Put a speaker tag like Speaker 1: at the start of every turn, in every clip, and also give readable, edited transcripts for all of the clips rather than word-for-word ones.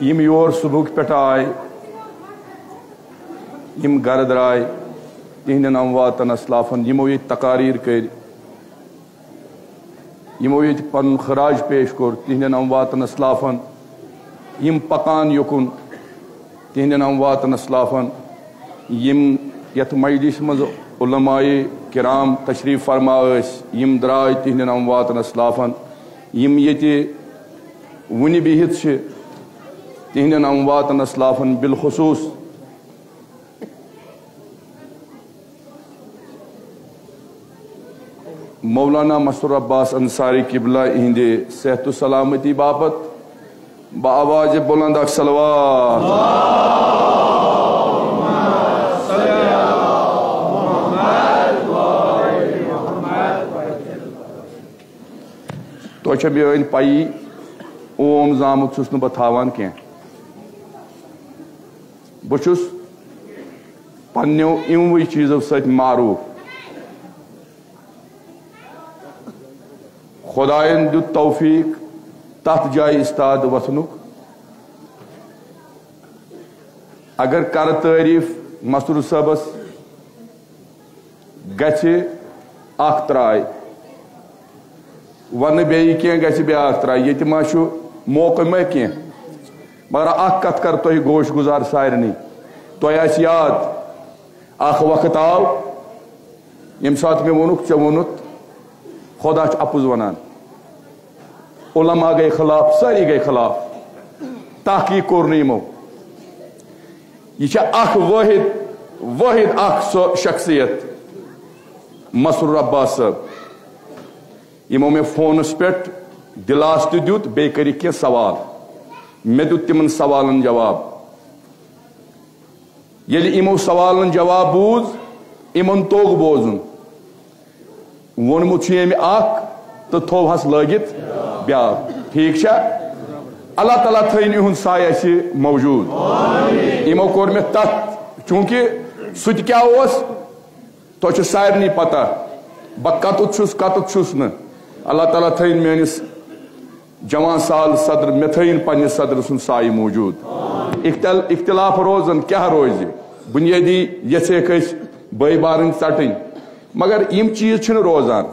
Speaker 1: यम your सुबह पे आय यम घर द्राय तिहंदन अमवातन असलाफन यमो ये तकारीर कर यमो ये पन खराज पेश कोर तिहंदन अमवातन असलाफन यम पकान युकुन तिहंदन अमवातन असलाफन यम यथ मजलिस मज उलमाए किराम तशरीफ फरमा यम द्राय तिहंदन अमवातन असलाफन यम ये वन बिहित तिहंदन अमवातन असलाफन बिलखुसूस मौलाना मसरूर अब्बास अंसारी किबला इहंदे सेहत सलामती बापत बावाज बुलंद सलवात तो बेन पई ओम जामुत छुस न बथावान कह बहुस पन्नो इमवै चीजों सत मारूफ खुदायन दुत तौफीक तथ जाय इस्ताद वसनुक अगर कर तारीफ मसरूर सबस गछ अख त्राय वन बे कह ब्या त्राय ये मा मौका मा कह मगर अख कत कर तुह गोश गुजार सारनी तुह याद अख वक्त आव यम सात मे वोनुक चे वोनुत खुदा अपुज वनान उलमा गए खिलाफ सारी गए खिलाफ तहकीक कोर यमो यह वाहिद सो शख्सियत मसरूर अब्बास साहब यमो मे फोनस पे दिलास दुत बे कर कह सवाल मे दुत तिमन सवालन जवाब ये इमो सवालन जवाब बूज इमन तोग बोजुन वोनमुत अख तो थोहस लगित ब्या ठीक अल्लाह ताला थन इहुन साय मौजूद इमो कोर मे तथ चूंकि सह क्या तो सारे पता बह कतुत छुस न अल्लाह ताला थन मेनिस जवान साल सदर मे थन पन्ने सदर सुन साय मौजूद इख्तिलाफ रोजन क्या रोज बुनियादी ये बई बारन चटन मगर यम चीज रोजान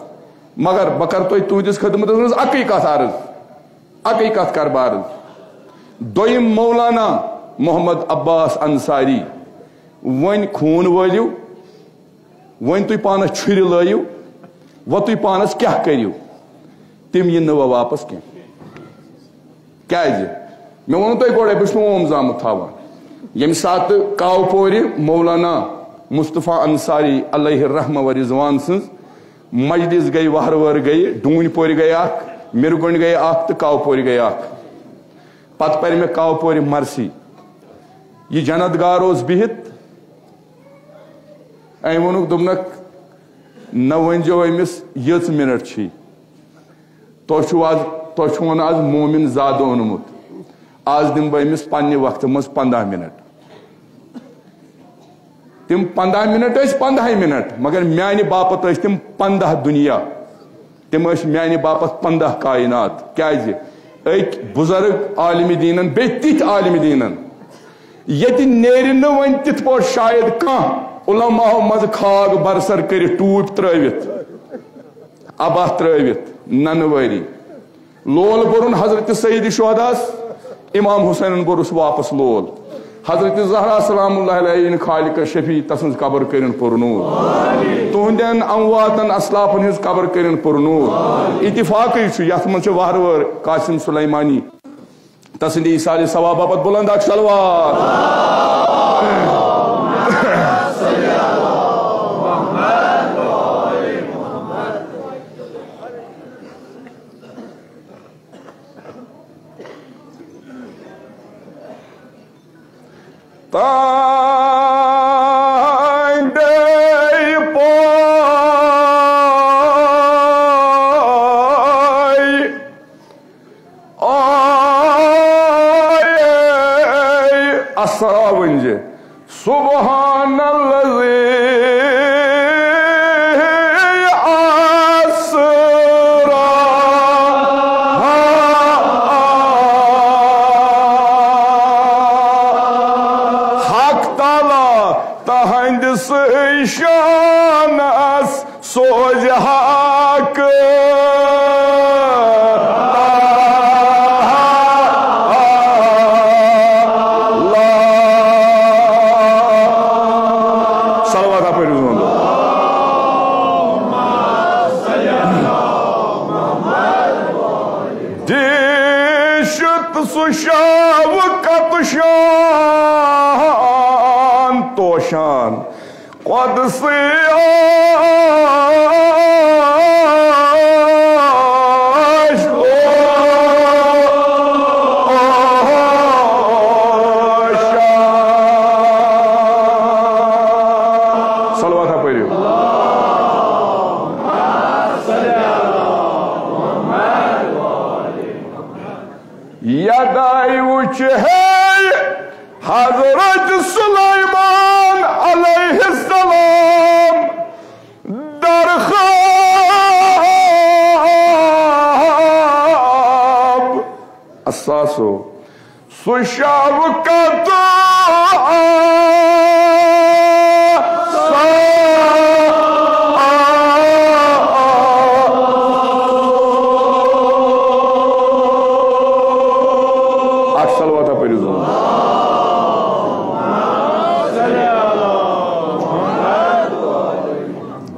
Speaker 1: मगर बह कर तुहदिस खदमत अकई कथ अकई कथ कर बारज दोयम मौलाना मोहम्मद अब्बास अंसारी वन खून वलियो वन तुम पानस छुर लाइव वो तुम पानस क्या करियो तिम इन वो वापस क्या मे वो तुम गोड़े बस ओम जामुत थावान यम सात कावपोर मौलाना मुस्तफ़ा अंसारी अलैहि रहम व रिजवान सज मजलिस गई वहर वर गई डूनपोर गई अख मिरगुंड गई अख तो कावपोर गई अख पत पर मे कावपोर मरसी यह जनतगार बिहित अम वोनुक दोपनक न वनजो अमिस यच मिनट छी तुह वन आज मोमिन जाद ओनमुत आज दिम बह अमिस पन्ने वक्त मज 15 मिनट तिम 15 मिनट 15 मिनट मगर म्यानि बापत तिम 15 दुनिया तिम म्यानि बापत 15 कायनात क्या एक बुजुर्ग आलिम दीनन बे तिथ आलिम दीनन ये नेर वन तिथ पा शायद कह उलमा मज खाग बरसर कर टूट त्रवित अबा त्रवित ननवरी लोल बोरुन हजरत सईद शुहदास इमाम हुसैन बोरुस वापस लोल हजरत ज़हरा सलामुल्लाह अलैहि खालिक शफी तसंज कबर करिन पुरनूर तुहंदन अमवातन असलाफन हिज कबर करिन पुरनूर इत्तिफाक यथ मन वहर वर कासिम सुलेमानी तसंद ईसाल सवाब बापत बुलंद सलवात असरा वंजे सुबहानल्लज़ी असरा शानस सोज हक सलवात पढ़ो दिशत सुशाव कतशान तोशान कद से सलवात पढ़ो यदाई उच है हजरत सुलेमान अलैहिस्सलाम दरखाब असासो सुशाव का तो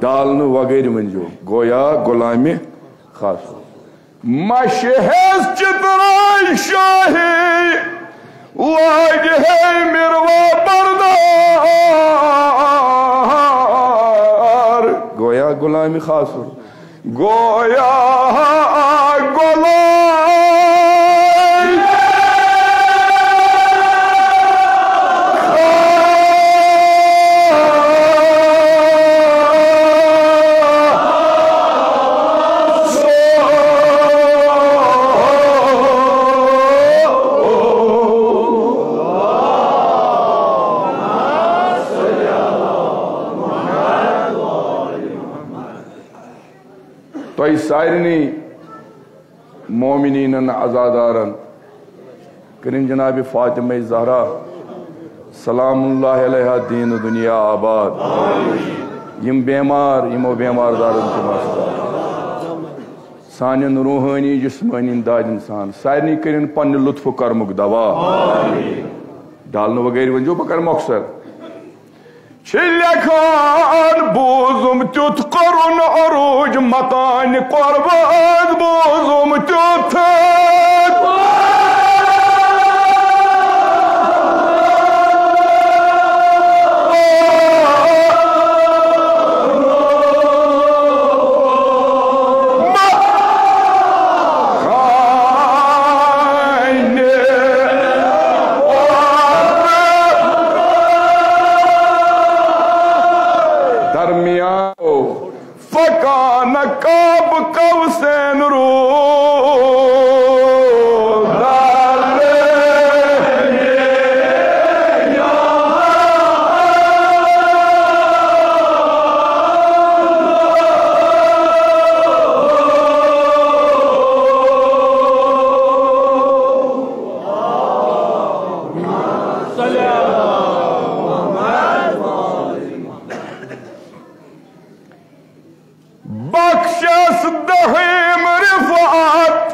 Speaker 1: दालन वगैरह मंजो गोया गुलामी खास मशहज चित्राई शाही लाग है मिरवा बरदार गोया गुलामी खास गोया गुलाम तो सारनी मोमिनीन आज़ादारन करीम जनाब फातिमा ज़हरा सलामुल्लाह अलैहा दीन दुनिया आबाद यम बेमार यमो बेमारदारन सान रूहानी जिस्मानी दाद इंसान सारनी करीन पन्न लुत्फ कर्मुक दवा डालन वगैरह वंजो बह कर मौखसर लिखान बोजुम तुथ करुन अरूज मकान कुर्बान बोजुम तुथ फकान काब कवसैन रो बख्शस दहीम रिफात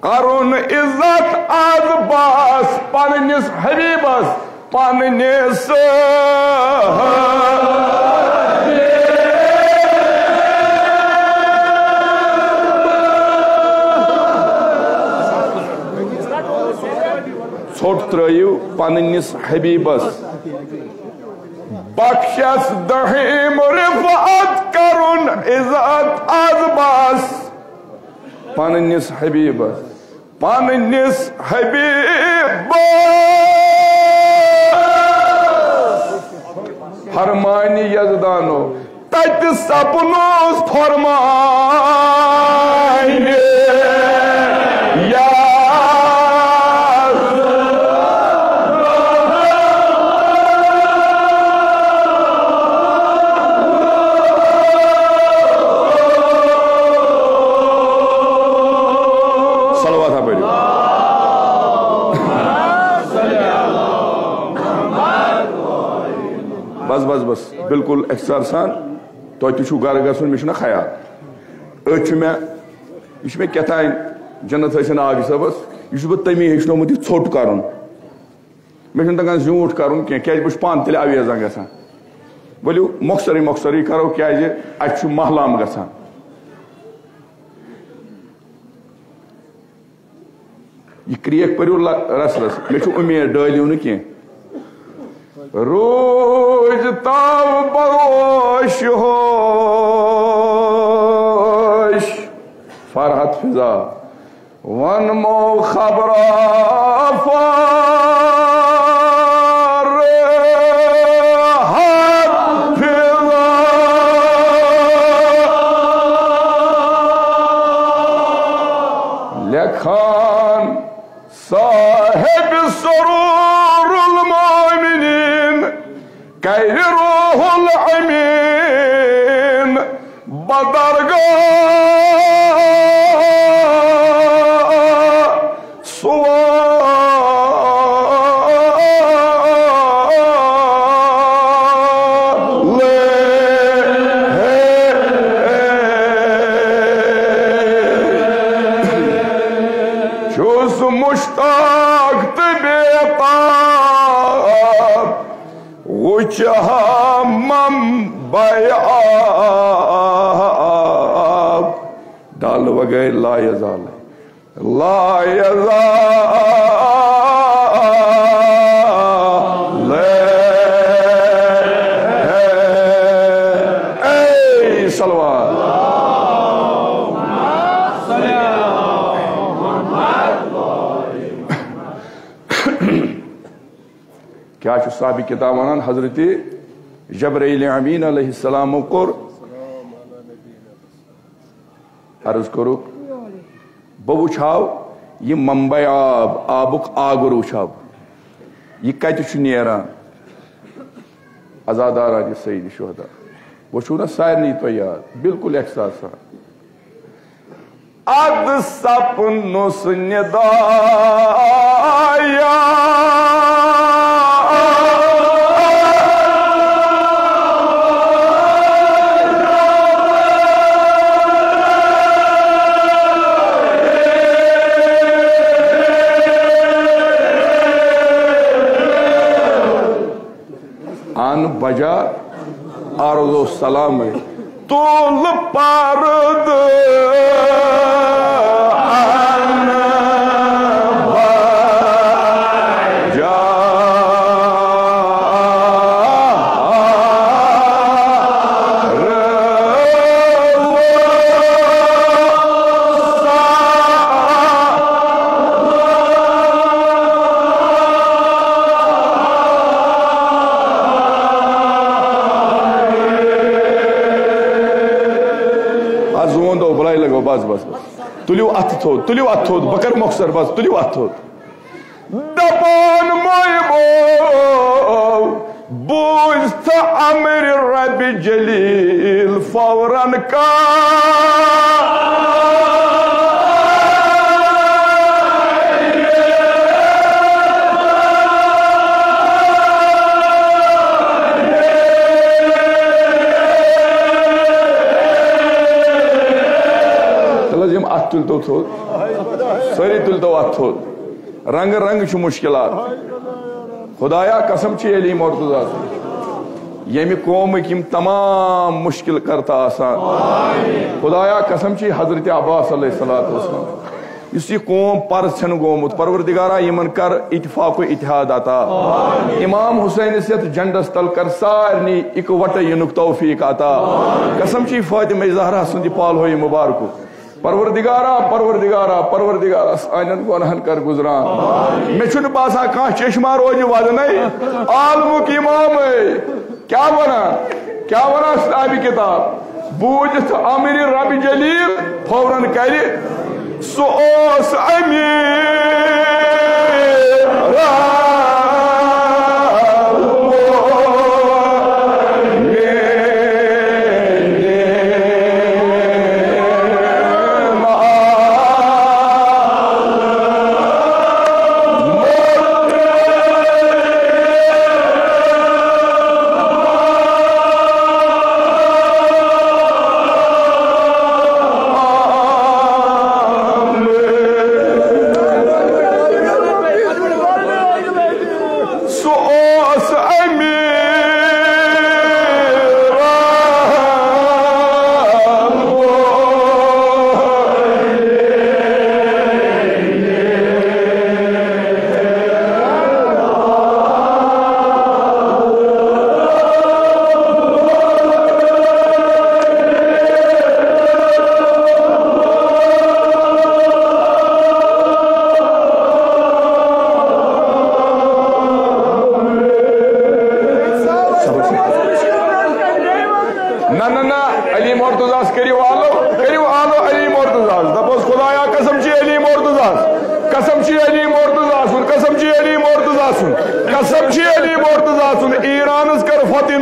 Speaker 1: करुन इज्जत आज बास पन्निस हबीबस पन्निस छोट त्रयू पन्निस हबीबस बख्शस दहीम रिफात करुन इज्जत आजबास पन्निस हबीबस पन्निस हबीबस फरमानी यजदानो तत सपनोस फरमानी या बस बस बस बिल्कुल एक्सर सान तो गर गसन मे ख्याल अच मे यह क्या तान जन्नत हसन आग सबस यह बह तमी हेचनोमुत यह ोट कर मे तगान झूठ कर क्या बह पान तेल अवेजा ग वलू मखसरी करो क्या महलाम ग यह क्रेक परू रस रस मे उम्मीद डालियो न कह रोज तब बगोश होश फरहत फिजा वन मो खबरा लेखान साहिब सरूरुल मोमिनीन कैरुहुल अमीन बदरगाह सुवा मुश्ताक बेताब वुचहमम बयाब डाल वगैर ला यजाल सलवार क्या साहब किताब वन हजरत जबरील अमीन अलैहिस्सलाम कोर अर्ज करो बह वुछाव यह मंबई आब आबुक आगर वुछाव यह कत नेरान अजादारान सईद शुहदा वो ना सारे तो याद बिल्कुल एहसास अद सपनुस निदाया बजा आरज़ो सलाम तोल पारद बस बस बस तुलियो अथ थोद बकर मौसर बस तुलियो अथ थोद दपान मोयबो बुझत अमर रब जलील फौरन का तुल तो थोद सारी तुल तो अथ थोद रंग रंग मुश्किलात खुदाया कसम अली मुर्तजा यमि कौमिक यम तमाम मुश्किल करता आसान खुदाया कसम हजरत अब्बास अलैहिस्सलाम इस कौम पर्स गोमुत परवरदिगारा यमन कर इत्तिफाक इत्तिहाद अता इमाम हुसैन यथ झंडस तल कर सारनी इकवट युनुक तौफीक अता कसम फातिमा ज़हरा सुंद पाल हो मुबारक परवरदिगारा परवरदिगारा परवरदिगारा सानन गुनाहन कर गुजरान मे छुन बासा कह चश्मा रोज वजन आलमुक इमाम क्या वना साहब किताब बूझत आमिर रब जलील फौरन कर सोस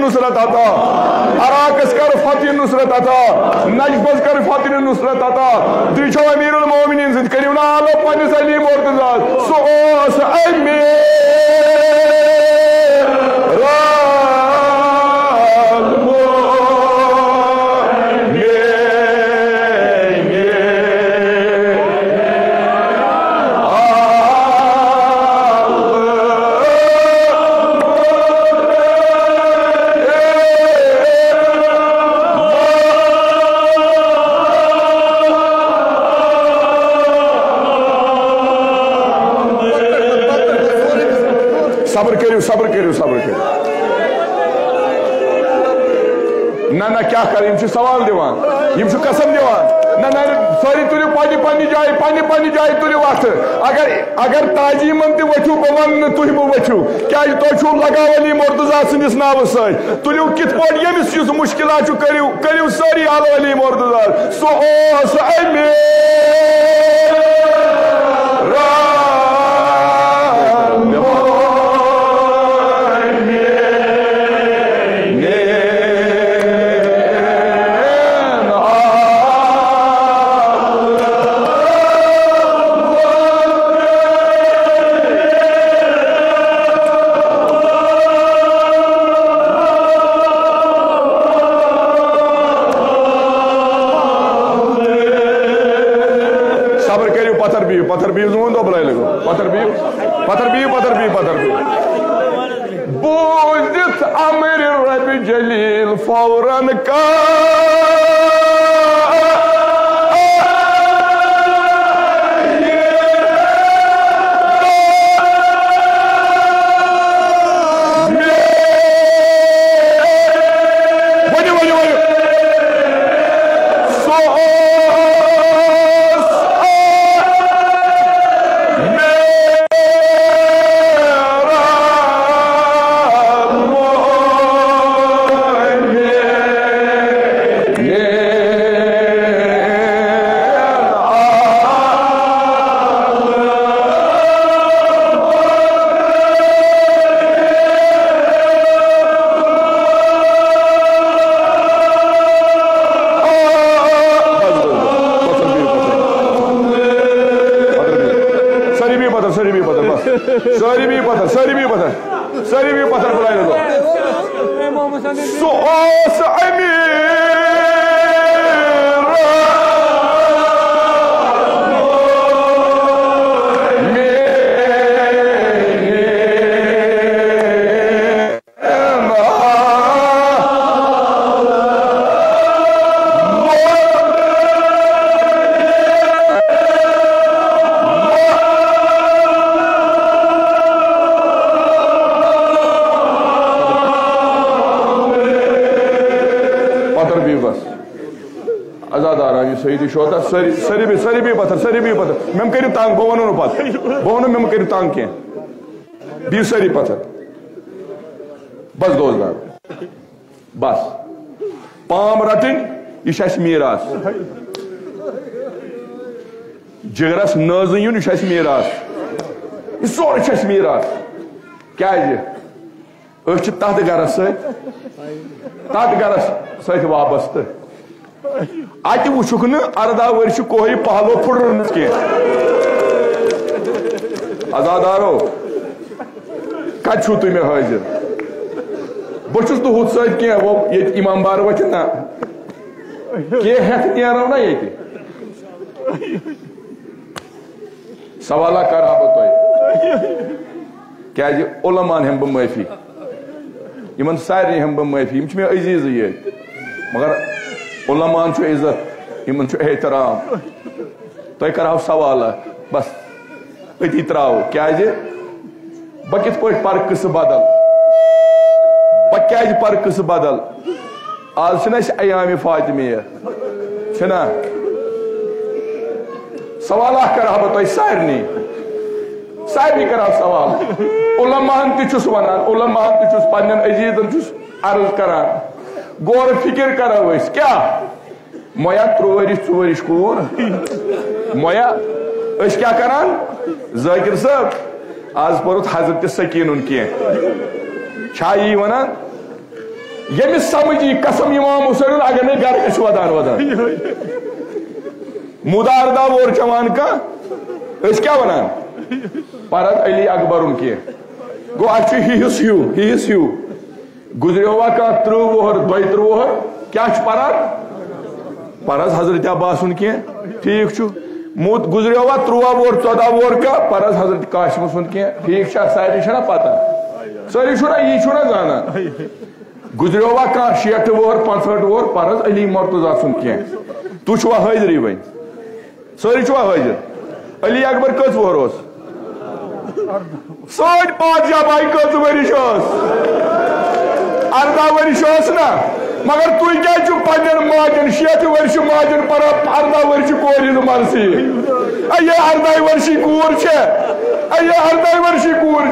Speaker 1: नुसरत अता, अराकस कर फतेह नुसरत अता, नजफस कर फतेह नुसरत अता, दिशो अमीरुल मोमिनीन सद करियो ना आलो पनिस अली मुर्तजा सो ओस अमीर सब्र करो ना ना क्या कर सवाल दिवान कसम दिवान ना ना सारी तुलियो पानी जाए तुलियो वत अगर ताजीमन तु वचू बह वन तुम मो वचू क्या तुम लगाव अली मुर्तजा सदिस नाव सत तुलियो कित पा यमिस मुश्किल करियो सारी आलो अली मुर्तजा सो ओस अमीर पत्थर भी जोन दो बुलाई लगो पत्थर भी बूझित अमर रब जलील फौरन का सारी भी पत्थर बुलाई लगो सो ओस अमीर सही शोता सारी भी पत्थर मेम करू तंग बह वो पत मेम करू तंग कह बी सारी पत्थर बस दोस्तदार बस पाम रटन यह मीरास जिगरस नज यून यह मीरास यह सोर मीरास क्या तथ गरस सत वाबस्त अत वुक न अर्दा वर कोई पहलो फुर्न कह अजादारो कत तुम हाजिर बहुत हुत सह वो ये इमामबार वत ना कह हेत नो ना ये सवाल कर बह क्या उलमान हम बह माफी इन सारे हम बह माफी मे अजीज ये मगर उलमान इज्जत इन एहतराम तुम कर सवाल बस अति त्रो क्या बह कित पर कस बदल बह क्या पर कस बदल आज अयाम फातिमिया सवाल कर बह सारे कर सवाल उलमान तुस वन उलमान तुस पन अजीजन अर्ज करान गौर फिक्र करो क्या मोया 3 वरिश कूर मोया क्या करान जाकिर साहब आज परुत हजरत सकीन कह वन यमिस समझी कसम इमाम हुसैन अगर नहीं घर गो वदान वदान मुदारदा वोर चवान का क्या वनान परत अली अकबर कह गो हिस हू गुजरियो वा कह 30 वोहर 32 वोहर क्या परान परस हजरत अब्बास कह ठीक मुत गुजरियो वा 13 वोहर 14 वोहर का परस हजरत काशिम कह ठीक सारी पता सारी यह जाना गुजरियो वा कह 60 वोहर 65 वोहर परस अली मुर्तजा कह तु हाजिरी वन सारी हाजिर अली अकबर कस वोहर सन पादशाह भाई कस वरिश 18 वरिश ना मगर तु क्या पे माजन 60 वर्ष माजन पर 18 वर्ष कोर मनसी ये 18 वर्षी कूर ये 18 वर्षी कूर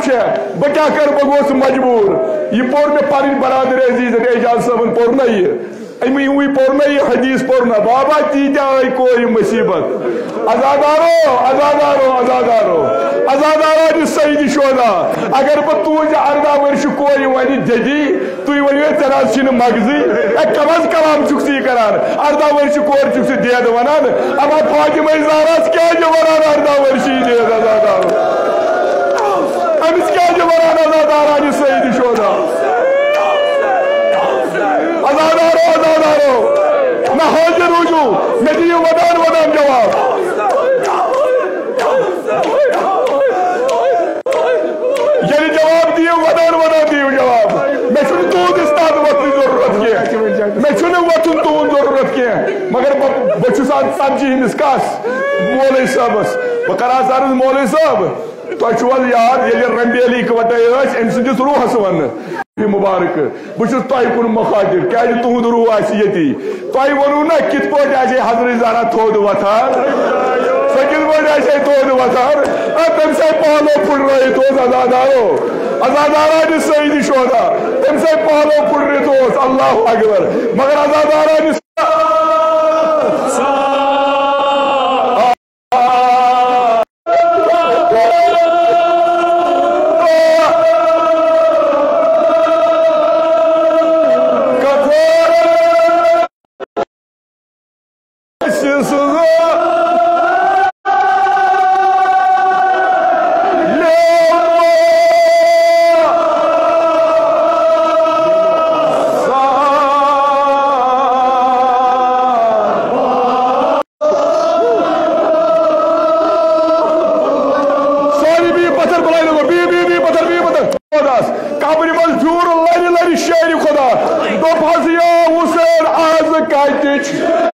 Speaker 1: बह क्या कर बह मजबूर यह पोर मे पी बरादर अजीज एजाज साहब पोर ना यह पोर ना यह हदीस पोर ना बाबा तीजा आई कोर मुसीबत अजादारो अजादारो अजादारो अजादारो सईद शोदा अगर बह तुज 18 वर्ष कोर वन जदी तु वन तेना मगजी कम अज कलाम चुकसी करान 18 वर्ष कोर चुक देद वनान अब फातिमा ज़हरास क्या वनान 18 वर्षी देद अजादारो अमिस क्या वनान अजादारा सईद शोदा अजादारो अजादारो मैं हाजिर रूजू मैं दियो वदान वदान जवाब ये जवाब दियो वदान वदान दियो जवाब मैं तुद इस्ताद वतन जरूरत कह मैं वतन तुन जरूरत कह मगर बहुत सब्जी हंदिस कस मौलवी साहबस बह कर अर्ज मौलवी साहब तुम याद ये रंबी अली इकवटे अम सदिस रूहस वन मुबारक बहुत तुन मुखातिब क्या तुद रूह ये तुम वनु ना कित पे हजरत ज़हरा थोद वथान सह कित पे थोद वथान तम से पहलो फुट अजादारो अजादारा सईद शोदा तम से पहलो फुट अल्लाह अकबर मगर अजादारा कब्र मज फ्यूर लरि लरि शेर खुदा दोप हज या हुसैन आज कत